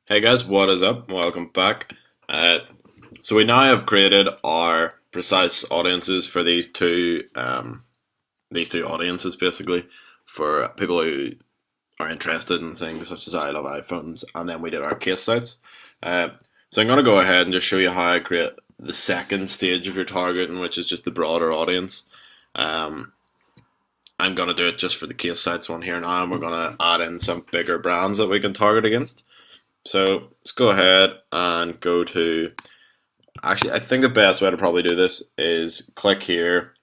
Hey guys, what is up? Welcome back. So we now have created our precise audiences for these two audiences basically for people who are interested in things such as I love iPhones, and then we did our case sites. Uh, so I'm gonna go ahead and just show you how I create the second stage of your targeting, which is just the broader audience. Um, I'm gonna do it just for the case sites one here now, and we're gonna add in some bigger brands that we can target against. So let's go ahead and go to. Actually, I think the best way to probably do this is click here,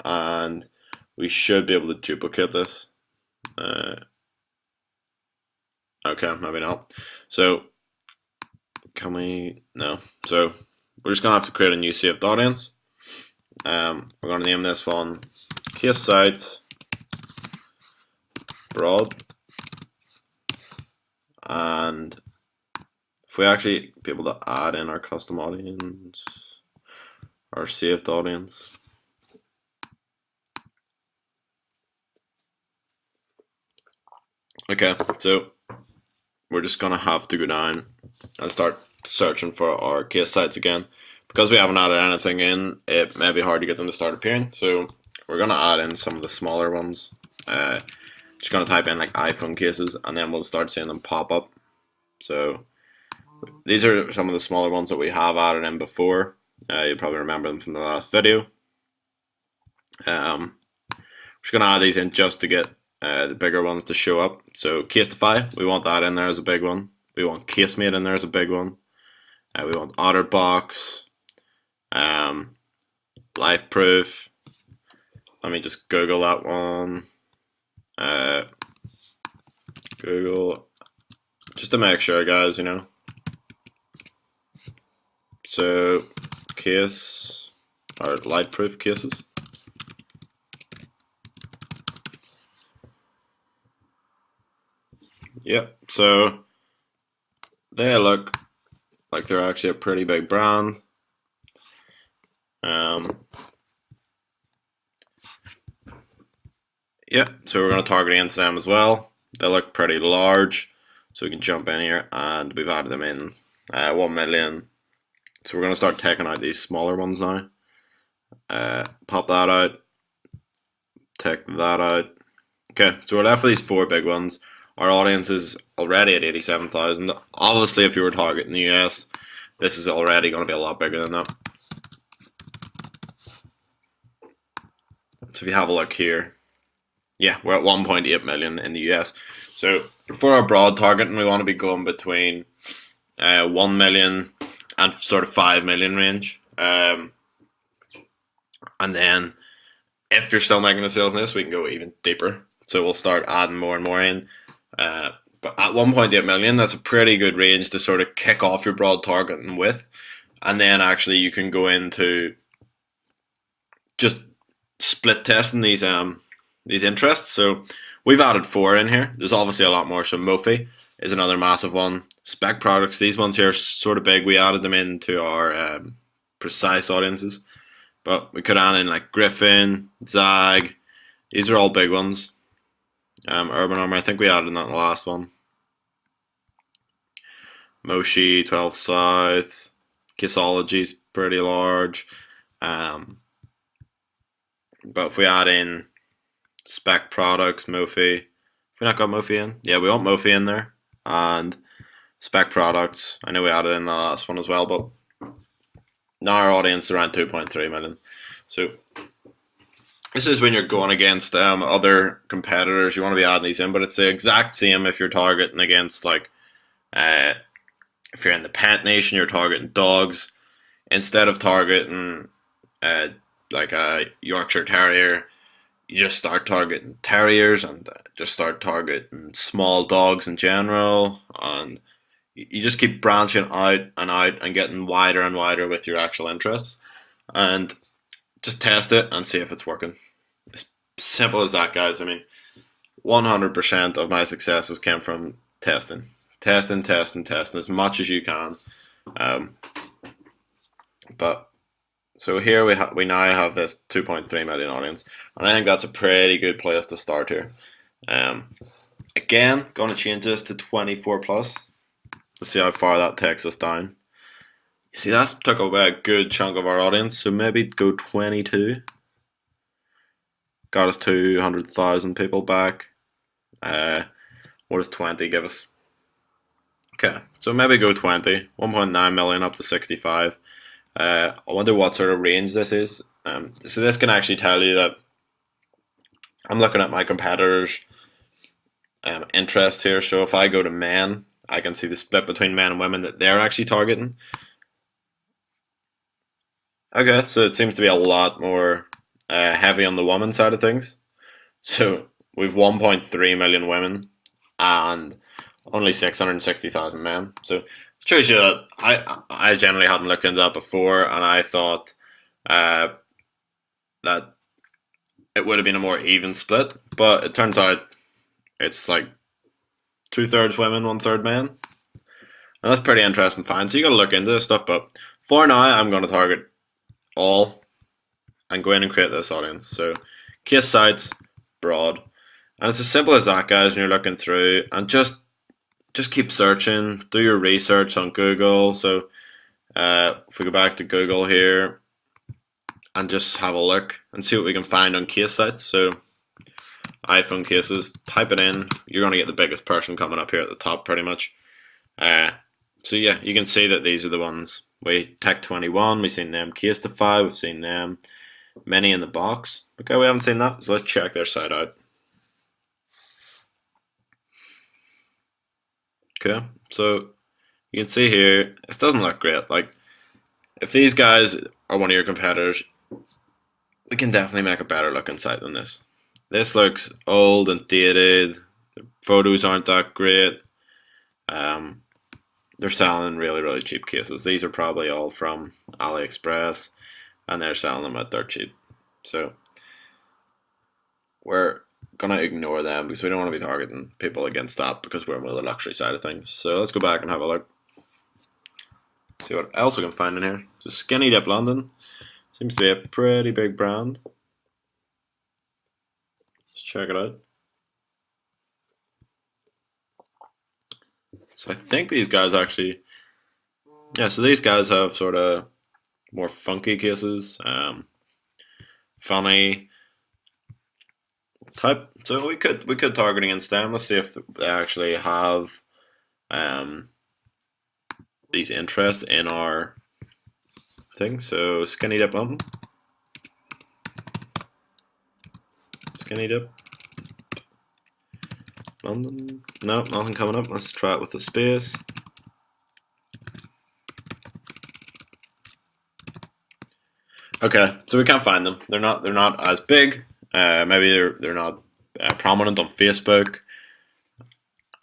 and we should be able to duplicate this. Uh, okay, maybe not. So can we? No. So we're just gonna have to create a new saved audience. We're gonna name this one case site broad, and if we actually be able to add in our custom audience, our saved audience. Okay, so we're just gonna have to go down and start searching for our case sites again. Because we haven't added anything in, it may be hard to get them to start appearing. So we're gonna add in some of the smaller ones. Just gonna type in like iPhone cases, and then we'll start seeing them pop up. So these are some of the smaller ones that we have added in before. You'll probably remember them from the last video. Just gonna add these in just to get the bigger ones to show up. So Casetify, we want that in there as a big one. We want Casemate in there as a big one. We want OtterBox, LifeProof. Let me just Google that one. Google, just to make sure, guys. So case or LifeProof cases. Yep. So they look like they're actually a pretty big brand. Yeah, so we're going to target against them as well. They look pretty large, so we can jump in here, and we've added them in 1 million. So we're going to start taking out these smaller ones now. Pop that out, take that out. Okay, so we're left with these 4 big ones. Our audience is already at 87,000. Obviously, if you were targeting the US, this is already going to be a lot bigger than that. So if you have a look here, yeah, we're at 1.8 million in the US. So for our broad targeting, we want to be going between 1 million and sort of 5 million range. And then if you're still making a sales in this, we can go even deeper. So we'll start adding more and more in. But at 1.8 million, that's a pretty good range to sort of kick off your broad targeting with. And then actually you can go into just split testing these interests. So we've added 4 in here. There's obviously a lot more. So Mophie is another massive one. Spec products, these ones here are sort of big. We added them into our precise audiences. But we could add in like Griffin, Zag. These are all big ones. Urban Armor, I think we added that in the last one. Moshi, 12 South. Kissology's pretty large. But if we add in spec products, Mophie. Have we not got Mophie in? Yeah, we want Mophie in there. And spec products. I know we added in the last one as well, but now our audience is around 2.3 million. So this is when you're going against other competitors. You want to be adding these in, but it's the exact same if you're targeting against if you're in the pet nation, you're targeting dogs instead of targeting like a Yorkshire Terrier. You just start targeting terriers and just start targeting small dogs in general, and you just keep branching out and getting wider and wider with your actual interests, and just test it and see if it's working. It's simple as that, guys. I mean, 100% of my successes came from testing as much as you can. But so here we now have this 2.3 million audience, and I think that's a pretty good place to start here. Again, going to change this to 24 plus. to see how far that takes us down. You see, that's took away a good chunk of our audience, so maybe go 22. Got us 200,000 people back. What does 20 give us? Okay, so maybe go 20. 1.9 million up to 65. I wonder what sort of range this is. So this can actually tell you that I'm looking at my competitors' interest here. So if I go to men, I can see the split between men and women that they're actually targeting. Okay, so it seems to be a lot more heavy on the woman side of things. So we've 1.3 million women and only 660,000 men. So it shows you that I generally hadn't looked into that before, and I thought that it would have been a more even split. But it turns out it's like 2/3 women, 1/3 men. And that's pretty interesting find. So you got to look into this stuff. But for now, I'm going to target all and go in and create this audience. So case sites, broad, and it's as simple as that, guys. When you're looking through, and just keep searching, do your research on Google. So if we go back to Google here and just have a look and see what we can find on case sites. So iPhone cases, type it in, you're going to get the biggest person coming up here at the top pretty much. So yeah, you can see that these are the ones. We Tech21, we've seen them. Casetify, we've seen them. Many in the box. Okay, we haven't seen that, so let's check their site out. Okay, so you can see here, this doesn't look great. Like, if these guys are one of your competitors, we can definitely make a better looking site than this. This looks old and dated. The photos aren't that great. They're selling really cheap cases. These are probably all from AliExpress, and they're selling them at dirt cheap. So we're gonna ignore them because we don't want to be targeting people against that, because we're more the luxury side of things. So let's go back and have a look. See what else we can find in here. So Skinny Dip London seems to be a pretty big brand. Let's check it out. So I think these guys actually, yeah, so these guys have sort of more funky cases, funny type. So we could target against them. Let's see if they actually have these interests in our thing. So Skinny Dip London. Skinny Dip London. No, nothing coming up. Let's try it with the space. Okay, so we can't find them. They're not as big. Maybe they're not prominent on Facebook.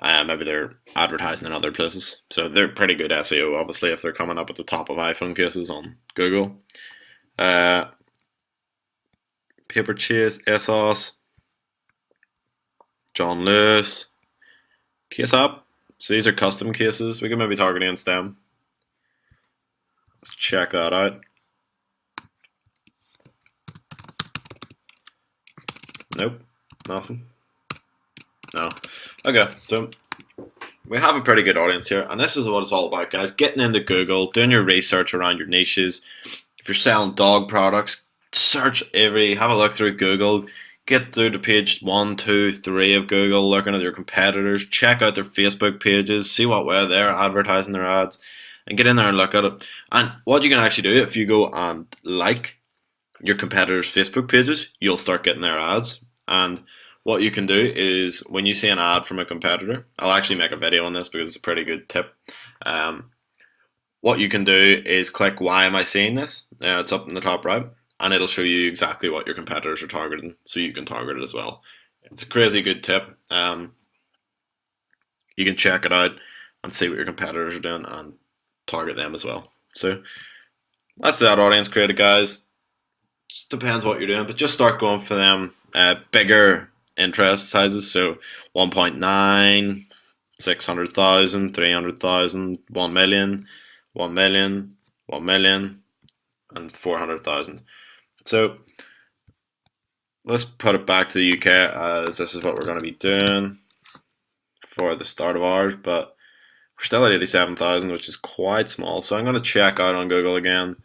Maybe they're advertising in other places. So they're pretty good SEO, obviously, if they're coming up at the top of iPhone cases on Google. Paper Chase, ASOS, John Lewis, Case App. So these are custom cases. We can maybe target against them. Let's check that out. Nope, nothing. No. Okay, so we have a pretty good audience here, and this is what it's all about, guys. Getting into Google, doing your research around your niches. If you're selling dog products, have a look through Google. Get through to page 1, 2, 3 of Google, looking at your competitors. Check out their Facebook pages, see what way they're advertising their ads, and get in there and look at it. And what you can actually do, if you go and like your competitors' Facebook pages, you'll start getting their ads. And what you can do is, when you see an ad from a competitor, I'll actually make a video on this because it's a pretty good tip. What you can do is click "Why am I seeing this?" It's up in the top right, and it'll show you exactly what your competitors are targeting, so you can target it as well. It's a crazy good tip. You can check it out and see what your competitors are doing and target them as well. So that's that audience created, guys. Just depends what you're doing, but just start going for them bigger interest sizes. So 1.9, 600,000, 300,000, 1 million, 1 million, 1 million, and 400,000. So let's put it back to the UK, as this is what we're going to be doing for the start of ours. But We're still at 87,000, which is quite small. So I'm going to check out on Google again,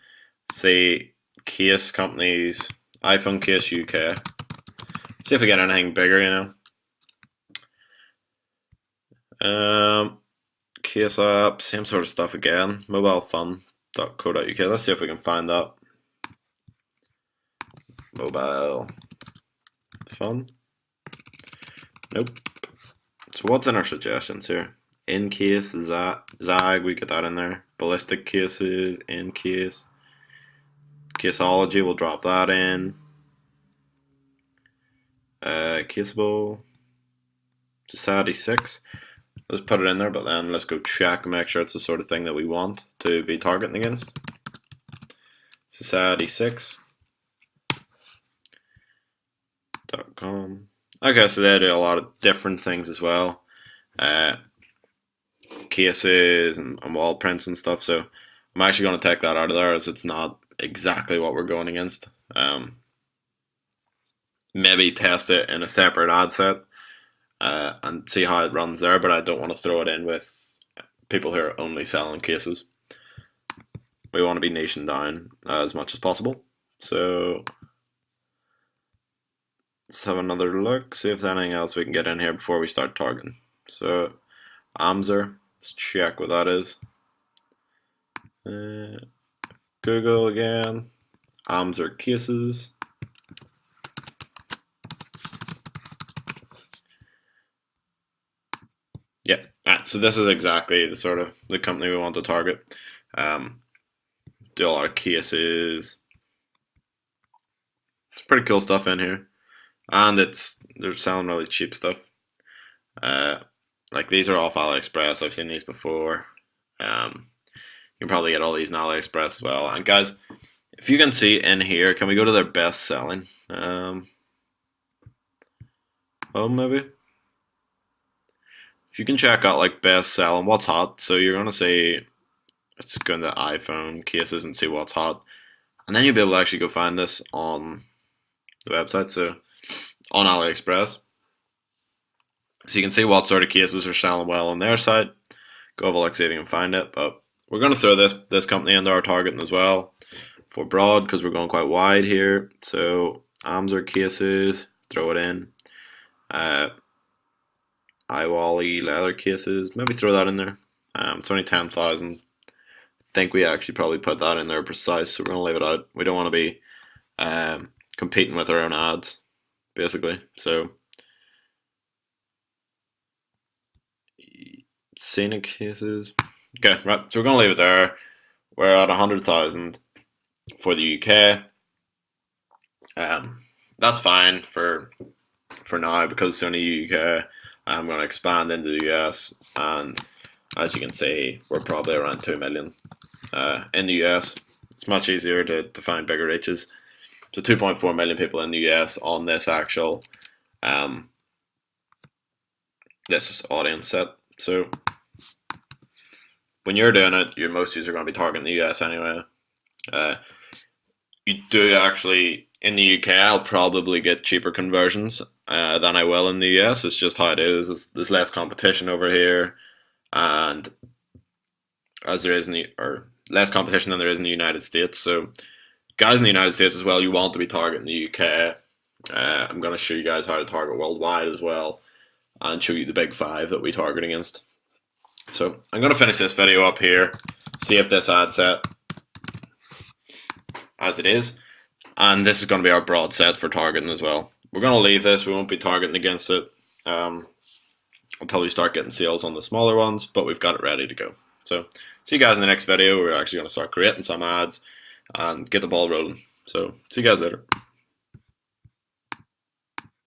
see case companies, iPhone case UK. See if we get anything bigger, you know. Case app, same sort of stuff again. Mobilefun.co.uk. Let's see if we can find that. Mobile fun. Nope. So what's in our suggestions here? In case, Zag, we get that in there. Ballistic cases, in case. Caseology, we'll drop that in. Caseable. Society 6. Let's put it in there, but then let's go check and make sure it's the sort of thing that we want to be targeting against. Society 6.com. Okay, so they do a lot of different things as well. Cases and wall prints and stuff, so I'm actually going to take that out of there as it's not exactly what we're going against. Maybe test it in a separate ad set and see how it runs there, but I don't want to throw it in with people who are only selling cases. We want to be niching down as much as possible. So let's have another look, see if there's anything else we can get in here before we start targeting. So Amzer, let's check what that is. Google again, Amzer cases. Yeah, right, so this is exactly the sort of the company we want to target. Do a lot of cases. It's pretty cool stuff in here, and they're selling really cheap stuff. Like these are off AliExpress. I've seen these before. You can probably get all these in AliExpress as well. And guys, if you can see in here, can we go to their best selling? Oh, maybe. If you can check out like best selling, what's hot. So you're gonna say it's going to iPhone cases and see what's hot, and then you'll be able to actually go find this on the website. So on AliExpress, so you can see what sort of cases are selling well on their site. Go have a look, see if you can find it. But we're going to throw this company into our targeting as well for broad because we're going quite wide here. So Amzer cases, throw it in. iWally leather cases, maybe throw that in there. It's only 10,000. I think we actually probably put that in there precise, so we're going to leave it out. We don't want to be competing with our own ads, basically. So scenic cases. Okay, right. So we're going to leave it there. We're at 100,000 for the UK. That's fine for now because it's only UK. I'm going to expand into the US, and as you can see, we're probably around 2 million in the US. It's much easier to find bigger reaches. So 2.4 million people in the US on this actual this audience set. So when you're doing it, your most users are going to be targeting the US anyway. You do actually, in the UK, I'll probably get cheaper conversions than I will in the US. It's just how it is. There's less competition over here, and as there is less competition than there is in the United States. So guys in the United States as well, you want to be targeting the UK. I'm going to show you guys how to target worldwide as well, and show you the big 5 that we target against. So I'm going to finish this video up here, see if this ad set as it is, and this is going to be our broad set for targeting as well. We're going to leave this, we won't be targeting against it until we start getting sales on the smaller ones, but we've got it ready to go. So see you guys in the next video. We're actually going to start creating some ads and get the ball rolling. So see you guys later.